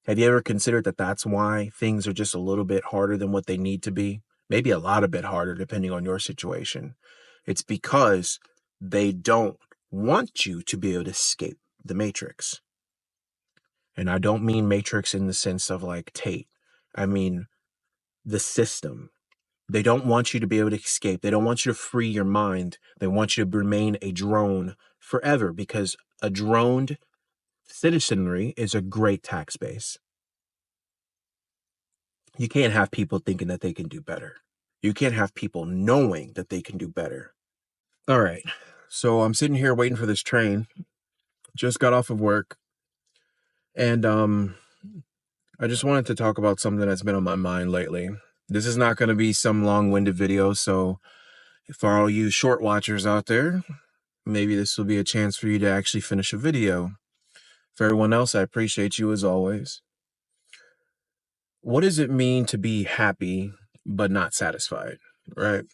Have you ever considered that that's why things are just a little bit harder than what they need to be? Maybe a lot a bit harder, depending on your situation. It's because they don't want you to be able to escape the matrix. And I don't mean matrix in the sense of like Tate. I mean the system. They don't want you to be able to escape. They don't want you to free your mind. They want you to remain a drone forever, because a droned citizenry is a great tax base. You can't have people thinking that they can do better. You can't have people knowing that they can do better. All right. So I'm sitting here waiting for this train. Just got off of work. And I just wanted to talk about something that's been on my mind lately. This is not going to be some long-winded video, so for all you short watchers out there, maybe this will be a chance for you to actually finish a video. For everyone else, I appreciate you as always. What does it mean to be happy but not satisfied, right?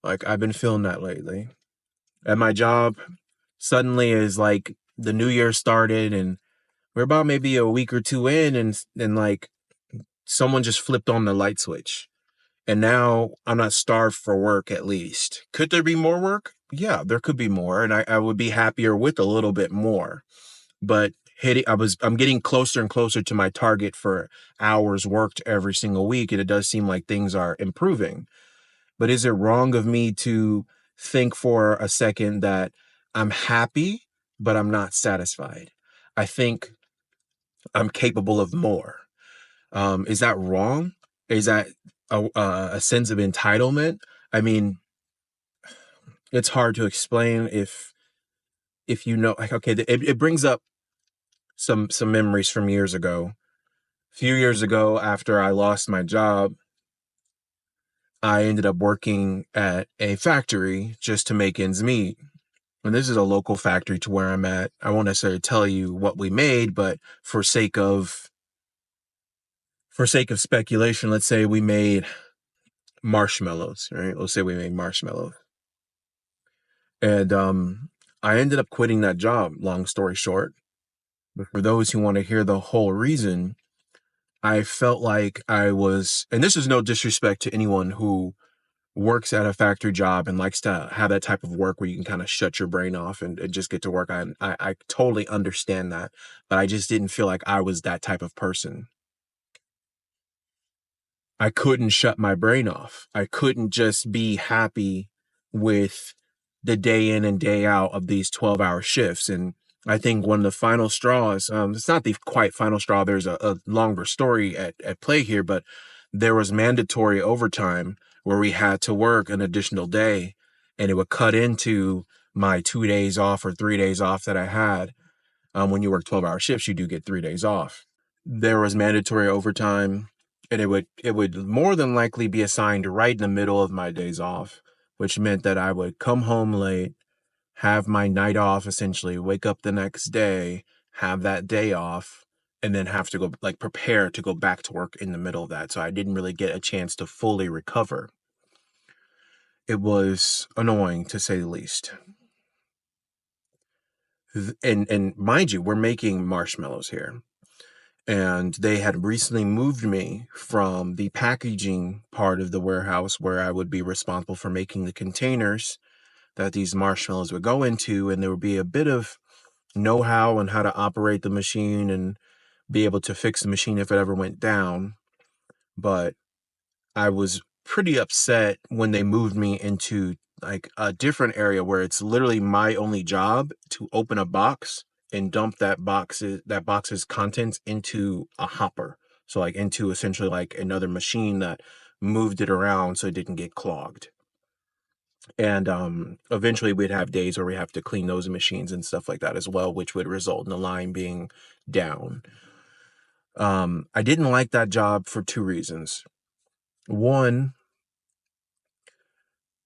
Like, I've been feeling that lately. At my job, suddenly is like the new year started and we're about maybe a week or two in, and like someone just flipped on the light switch. And now I'm not starved for work, at least. Could there be more work? Yeah, there could be more. And I would be happier with a little bit more. But I'm getting closer and closer to my target for hours worked every single week. And it does seem like things are improving. But is it wrong of me to think for a second that I'm happy, but I'm not satisfied? I think I'm capable of more. Is that wrong? Is that a sense of entitlement? I mean, it's hard to explain if you know. Like, okay, it brings up some memories from years ago. A few years ago, after I lost my job, I ended up working at a factory just to make ends meet. And this is a local factory to where I'm at. I won't necessarily tell you what we made, but for sake of speculation, let's say we made marshmallows, right? Let's say we made marshmallows. And I ended up quitting that job, long story short. But for those who want to hear the whole reason, I felt like I was, and this is no disrespect to anyone who works at a factory job and likes to have that type of work where you can kind of shut your brain off and just get to work. I totally understand that, but I just didn't feel like I was that type of person. I couldn't shut my brain off. I couldn't just be happy with the day in and day out of these 12-hour shifts. And I think one of the final straws, it's not the quite final straw, there's a longer story at play here, but there was mandatory overtime where we had to work an additional day, and it would cut into my 2 days off or 3 days off that I had. When you work 12-hour shifts, you do get 3 days off. There was mandatory overtime, and it would more than likely be assigned right in the middle of my days off, which meant that I would come home late, have my night off, essentially wake up the next day, have that day off, and then have to go like prepare to go back to work in the middle of that. So I didn't really get a chance to fully recover. It was annoying, to say the least. And mind you, we're making marshmallows here. And they had recently moved me from the packaging part of the warehouse, where I would be responsible for making the containers that these marshmallows would go into. And there would be a bit of know-how on how to operate the machine and be able to fix the machine if it ever went down. But I was pretty upset when they moved me into like a different area where it's literally my only job to open a box and dump that box's contents into a hopper. So like into essentially like another machine that moved it around so it didn't get clogged. And eventually we'd have days where we have to clean those machines and stuff like that as well, which would result in the line being down. I didn't like that job for two reasons. One,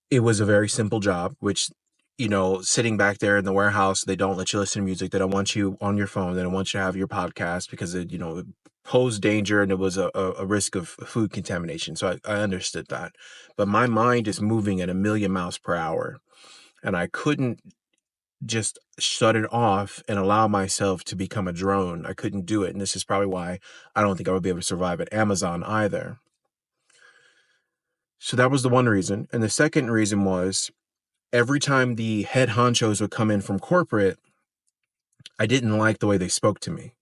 it was a very simple job, which, you know, sitting back there in the warehouse, they don't let you listen to music. They don't want you on your phone. They don't want you to have your podcast because it, you know, it posed danger and it was a risk of food contamination. So I understood that. But my mind is moving at 1,000,000 miles per hour. And I couldn't just shut it off and allow myself to become a drone. I couldn't do it. And this is probably why I don't think I would be able to survive at Amazon either. So that was the one reason. And the second reason was every time the head honchos would come in from corporate, I didn't like the way they spoke to me.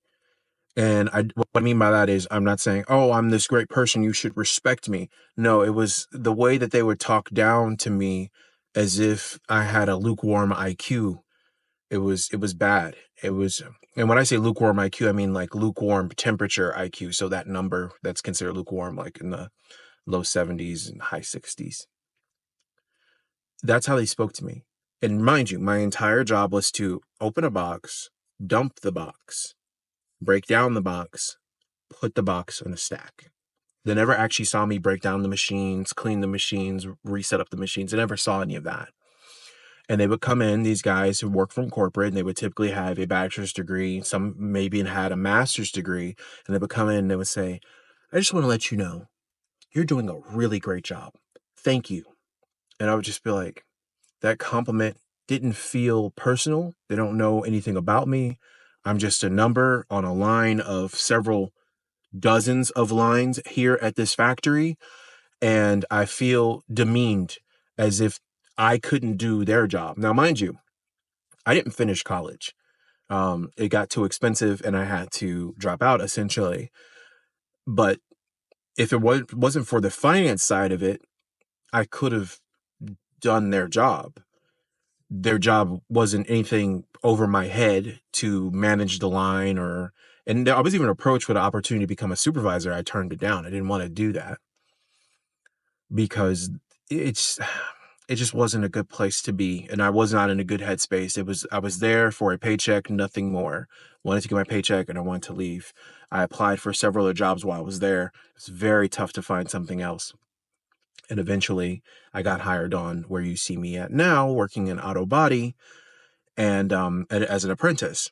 And what I mean by that is I'm not saying, oh, I'm this great person, you should respect me. No, it was the way that they would talk down to me as if I had a lukewarm IQ. It was bad. It was, and when I say lukewarm IQ, I mean like lukewarm temperature IQ. So that number that's considered lukewarm, like in the low 70s and high 60s. That's how they spoke to me. And mind you, my entire job was to open a box, dump the box, break down the box, put the box on a stack. They never actually saw me break down the machines, clean the machines, reset up the machines. They never saw any of that. And they would come in, these guys who work from corporate, and they would typically have a bachelor's degree. Some maybe had a master's degree. And they would come in and they would say, I just want to let you know, you're doing a really great job. Thank you. And I would just be like, that compliment didn't feel personal. They don't know anything about me. I'm just a number on a line of several dozens of lines here at this factory. And I feel demeaned as if I couldn't do their job. Now, mind you, I didn't finish college. It got too expensive and I had to drop out essentially. But if it wasn't for the finance side of it, I could have done their job. Their job wasn't anything over my head to manage the line and I was even approached with an opportunity to become a supervisor. I turned it down. I didn't want to do that because it just wasn't a good place to be. And I was not in a good headspace. I was there for a paycheck, nothing more. Wanted to get my paycheck and I wanted to leave. I applied for several other jobs while I was there. It's very tough to find something else. And eventually I got hired on where you see me at now, working in auto body and as an apprentice,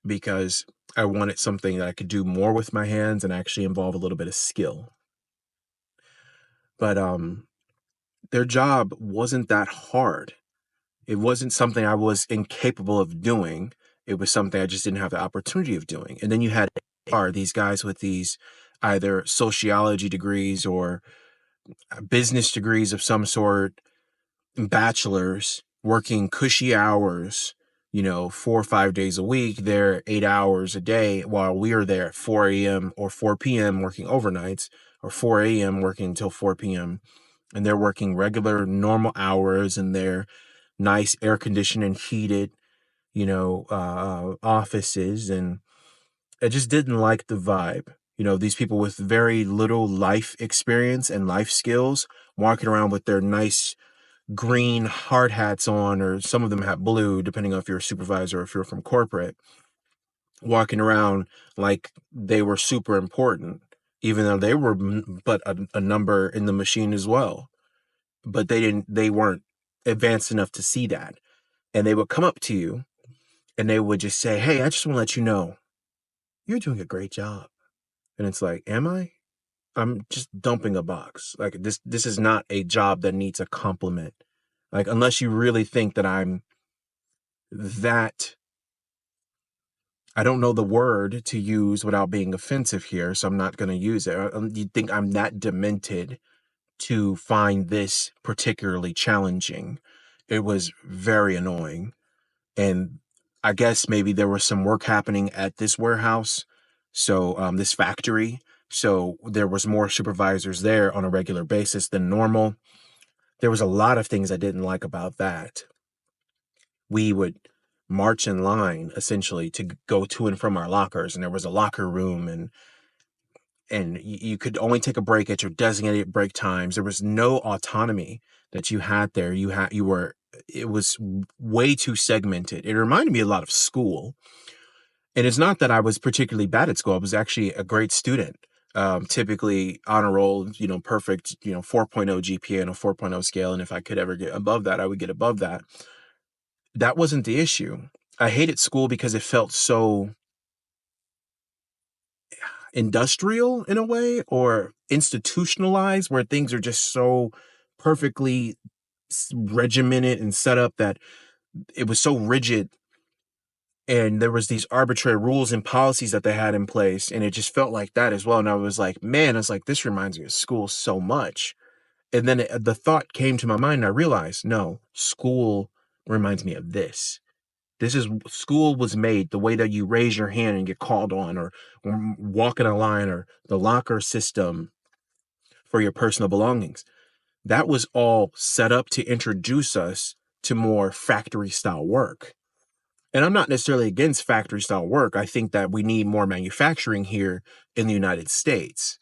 because I wanted something that I could do more with my hands and actually involve a little bit of skill. But their job wasn't that hard. It wasn't something I was incapable of doing. It was something I just didn't have the opportunity of doing. And then you had these guys with these either sociology degrees or business degrees of some sort, bachelors working cushy hours, 4 or 5 days a week. They're 8 hours a day while we are there at 4 a.m. or 4 p.m. working overnights, or 4 a.m. working until 4 p.m. And they're working regular, normal hours in their nice air conditioned and heated, offices. And I just didn't like the vibe. These people with very little life experience and life skills walking around with their nice green hard hats on, or some of them have blue, depending on if you're a supervisor or if you're from corporate, walking around like they were super important, even though they were but a number in the machine as well. But they weren't advanced enough to see that. And they would come up to you and they would just say, hey, I just want to let you know, you're doing a great job. And it's like, am I? I'm just dumping a box. Like this is not a job that needs a compliment. Like, unless you really think that I'm that, I don't know the word to use without being offensive here, so I'm not going to use it. You think I'm that demented to find this particularly challenging? It was very annoying. And I guess maybe there was some work happening at this warehouse, so this factory. So there was more supervisors there on a regular basis than normal. There was a lot of things I didn't like about that. We would march in line essentially to go to and from our lockers, and there was a locker room, and you could only take a break at your designated break times. There was no autonomy that you had there. It was way too segmented. It reminded me a lot of school. And it's not that I was particularly bad at school. I was actually a great student. Typically honor roll, perfect, 4.0 GPA and a 4.0 scale. And if I could ever get above that, I would get above that. That wasn't the issue. I hated school because it felt so industrial in a way, or institutionalized, where things are just so perfectly regimented and set up that it was so rigid, and there was these arbitrary rules and policies that they had in place, and it just felt like that as well. And I was like, man, I was like, this reminds me of school so much. And then the thought came to my mind, and I realized, no, school reminds me of this. This is school was made the way that you raise your hand and get called on, or walk in a line, or the locker system for your personal belongings. That was all set up to introduce us to more factory style work. And I'm not necessarily against factory style work. I think that we need more manufacturing here in the United States.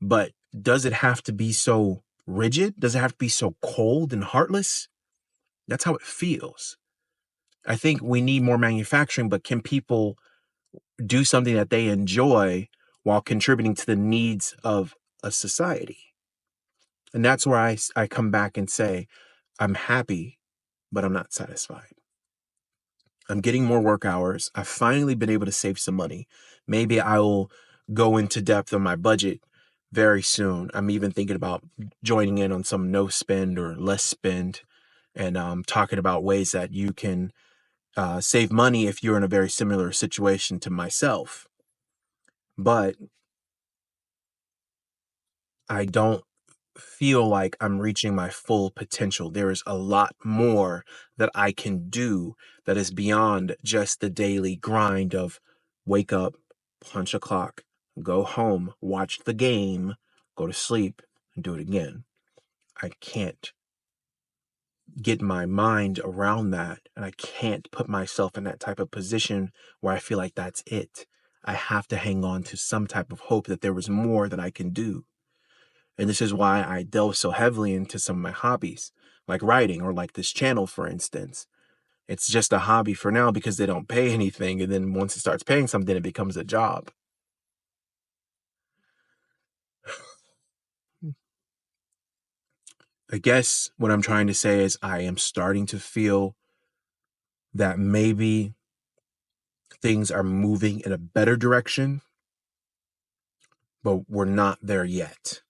But does it have to be so rigid? Does it have to be so cold and heartless? That's how it feels. I think we need more manufacturing, but can people do something that they enjoy while contributing to the needs of a society? And that's where I come back and say, I'm happy, but I'm not satisfied. I'm getting more work hours. I've finally been able to save some money. Maybe I will go into depth on my budget very soon. I'm even thinking about joining in on some no spend or less spend, and talking about ways that you can save money if you're in a very similar situation to myself. But I don't feel like I'm reaching my full potential. There is a lot more that I can do that is beyond just the daily grind of wake up, punch a clock, go home, watch the game, go to sleep, and do it again. I can't get my mind around that, and I can't put myself in that type of position where I feel like that's it. I have to hang on to some type of hope that there was more that I can do. And this is why I delve so heavily into some of my hobbies, like writing, or like this channel, for instance. It's just a hobby for now because they don't pay anything. And then once it starts paying something, it becomes a job. I guess what I'm trying to say is I am starting to feel that maybe things are moving in a better direction, but we're not there yet.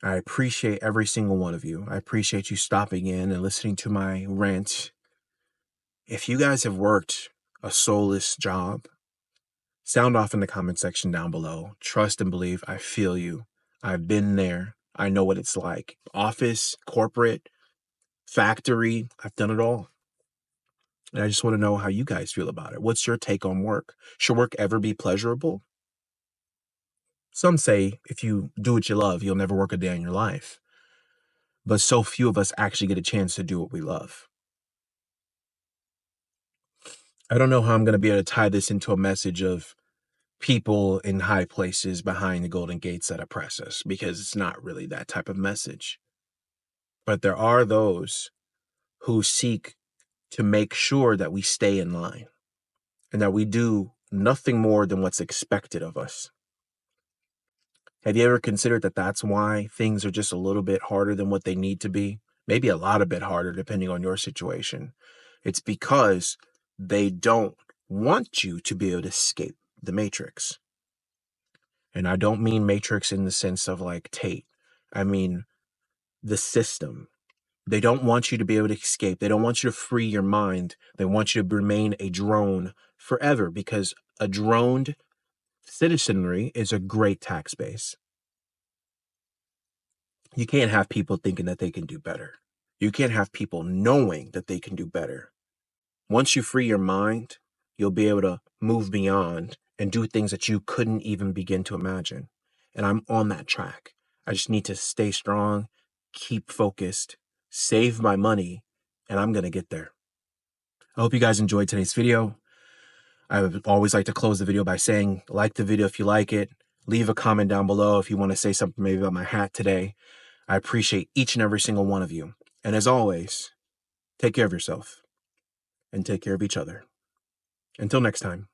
I appreciate every single one of you. I appreciate you stopping in and listening to my rant. If you guys have worked a soulless job, sound off in the comment section down below. Trust and believe, I feel you. I've been there. I know what it's like. Office, corporate, factory, I've done it all. And I just want to know how you guys feel about it. What's your take on work? Should work ever be pleasurable? Some say if you do what you love, you'll never work a day in your life. But so few of us actually get a chance to do what we love. I don't know how I'm going to be able to tie this into a message of people in high places behind the golden gates that oppress us, because it's not really that type of message. But there are those who seek to make sure that we stay in line and that we do nothing more than what's expected of us. Have you ever considered that that's why things are just a little bit harder than what they need to be? Maybe a lot a bit harder depending on your situation. It's because they don't want you to be able to escape the matrix. And I don't mean matrix in the sense of like Tate. I mean the system. They don't want you to be able to escape. They don't want you to free your mind. They want you to remain a drone forever, because a droned citizenry is a great tax base. You can't have people thinking that they can do better. You can't have people knowing that they can do better. Once you free your mind, you'll be able to move beyond and do things that you couldn't even begin to imagine. And I'm on that track. I just need to stay strong, keep focused, save my money, and I'm going to get there. I hope you guys enjoyed today's video. I would always like to close the video by saying, like the video if you like it. Leave a comment down below if you want to say something maybe about my hat today. I appreciate each and every single one of you. And as always, take care of yourself and take care of each other. Until next time.